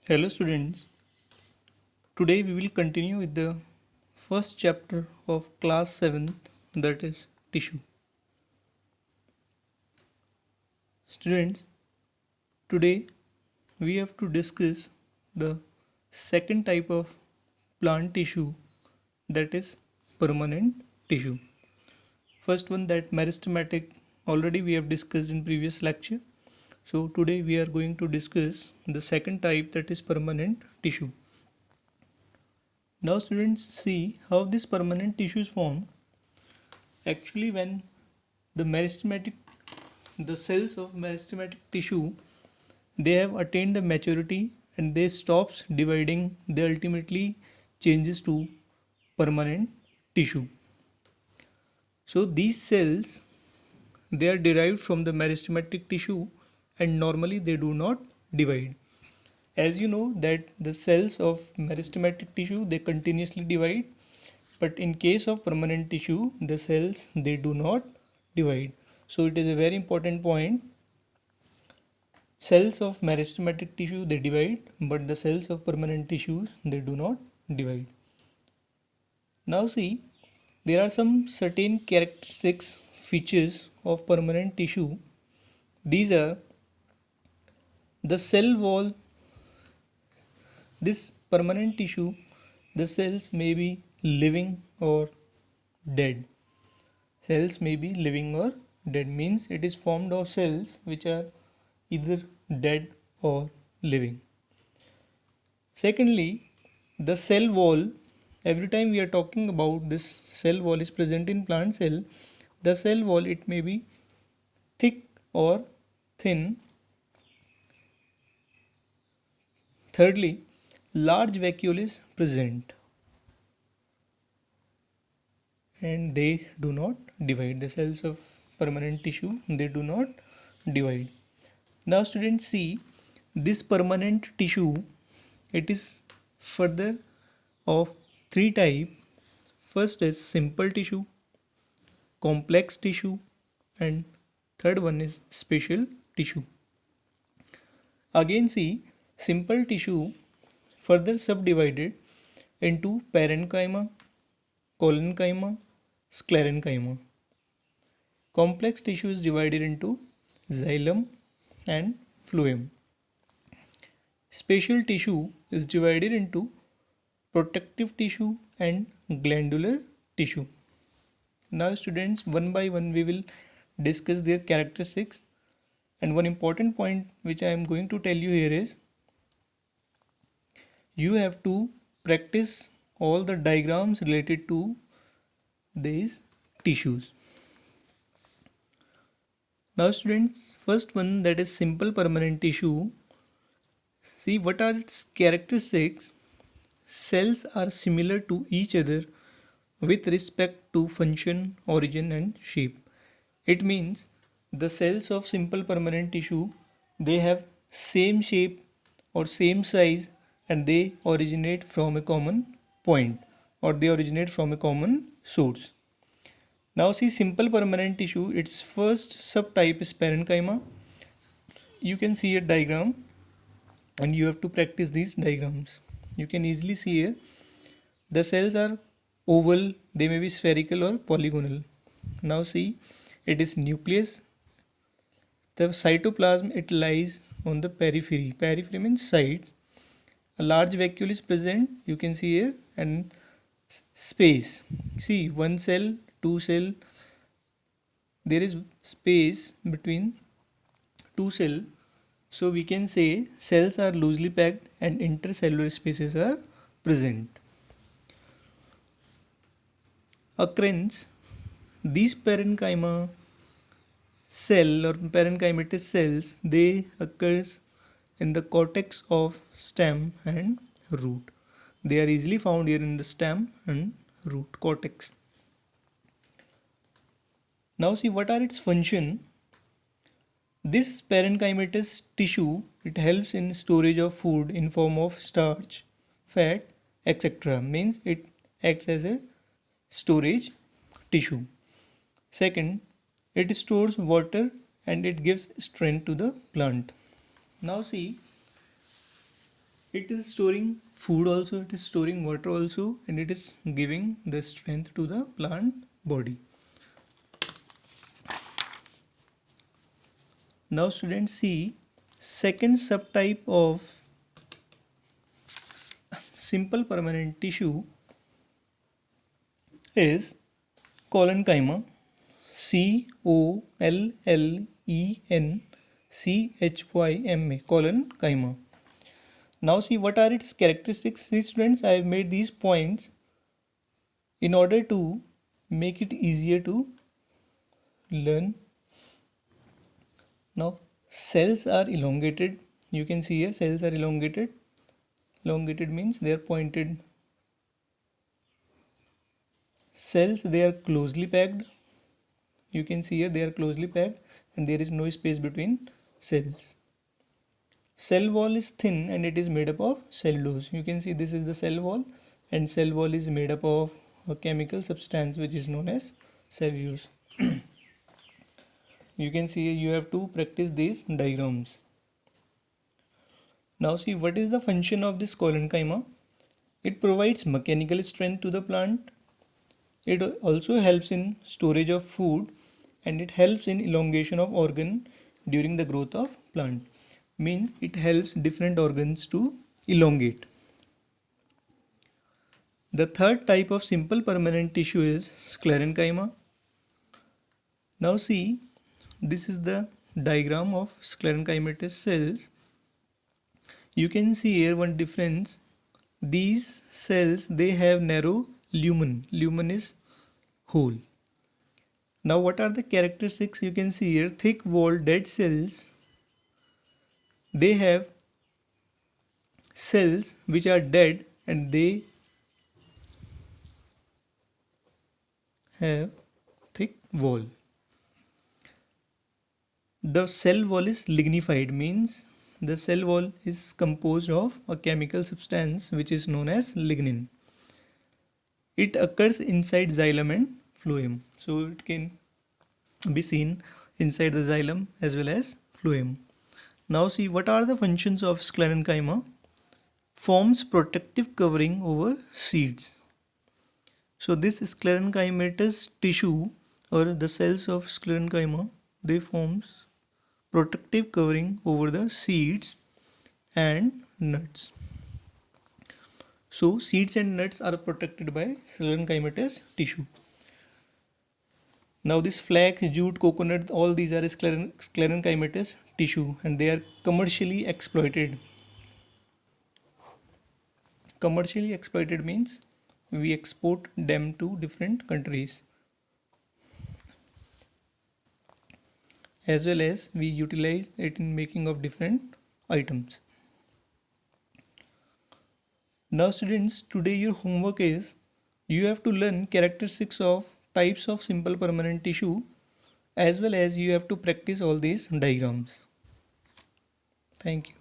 Hello students, today we will continue with the first chapter of class 7th, that is tissue. Students, today we have to discuss the second type of plant tissue, that is permanent tissue. First one, that meristematic, already we have discussed in previous lecture. So today we are going to discuss the second type, that is permanent tissue. Now students, see how this permanent tissue is formed. Actually, when the meristematic, the cells of meristematic tissue, they have attained the maturity and they stops dividing, they ultimately changes to permanent tissue. So these cells, they are derived from the meristematic tissue and normally they do not divide. As you know that the cells of meristematic tissue, they continuously divide, but in case of permanent tissue the cells, they do not divide. So it is a very important point. Cells of meristematic tissue, they divide, but the cells of permanent tissues, they do not divide. Now see, there are some certain characteristics features of permanent tissue. These are the cell wall. This permanent tissue, the cells may be living or dead. Cells may be living or dead, means it is formed of cells which are either dead or living. Secondly, the cell wall, every time we are talking about this cell wall is present in plant cell, the cell wall, it may be thick or thin. Thirdly, large vacuole is present and they do not divide. The cells of permanent tissue, they do not divide. Now students, see this permanent tissue, it is further of three type. First is simple tissue, complex tissue, and third one is special tissue. Again see, simple tissue further subdivided into parenchyma, collenchyma, sclerenchyma. Complex tissue is divided into xylem and phloem. Special tissue is divided into protective tissue and glandular tissue. Now students, one by one we will discuss their characteristics, and one important point which I am going to tell you here is you have to practice all the diagrams related to these tissues. Now students, first one, that is simple permanent tissue. See what are its characteristics. Cells are similar to each other with respect to function, origin and shape. It means the cells of simple permanent tissue, they have same shape or same size and they originate from a common point or they originate from a common source. Now see simple permanent tissue, its first subtype is parenchyma. You can see a diagram and you have to practice these diagrams. You can easily see here the cells are oval, they may be spherical or polygonal. Now see, it is nucleus. The cytoplasm, it lies on the periphery. Periphery means side. A large vacuole is present, you can see here, and space. See, one cell, two cell, there is space between two cell. So we can say cells are loosely packed and intercellular spaces are present. Occurrence, these parenchyma cell or parenchymatous cells, they occurs in the cortex of stem and root. They are easily found here in the stem and root cortex. Now see what are its function. This parenchymatous tissue, it helps in storage of food in form of starch, fat, etc. Means it acts as a storage tissue. Second, it stores water and it gives strength to the plant. Now see, It is storing food also, it is storing water also, and it is giving the strength to the plant body. Now students, see second subtype of simple permanent tissue is collenchyma. Collenchyma. Collenchyma. Now see what are its characteristics. See students, I have made these points in order to make it easier to learn. Now cells are elongated. You can see here cells are elongated. Elongated means they are pointed. Cells, they are closely packed. You can see here they are closely packed and there is no space between cells. Cell wall is thin and it is made up of cellulose. You can see this is the cell wall, and cell wall is made up of a chemical substance which is known as cellulose. You can see you have to practice these diagrams. Now see what is the function of this collenchyma. It provides mechanical strength to the plant. It also helps in storage of food, and it helps in elongation of organ during the growth of plant. Means it helps different organs to elongate. The third type of simple permanent tissue is sclerenchyma. Now see, this is the diagram of sclerenchymatous cells. You can see here one difference. These cells, they have narrow lumen. Lumen is hole. Now what are the characteristics? You can see here thick walled dead cells. They have cells which are dead and they have thick wall. The cell wall is lignified, means the cell wall is composed of a chemical substance which is known as lignin. It occurs inside xylem and phloem, so it can be seen inside the xylem as well as phloem. Now see what are the functions of sclerenchyma. Forms protective covering over seeds. So this sclerenchymatous tissue or the cells of sclerenchyma, they forms protective covering over the seeds and nuts. So seeds and nuts are protected by sclerenchymatous tissue. Now this flax, jute, coconut, all these are sclerenchymatous tissue and they are commercially exploited. Commercially exploited means we export them to different countries, as well as we utilize it in making of different items. Now students, today your homework is you have to learn characteristics of types of simple permanent tissue, as well as you have to practice all these diagrams. Thank you.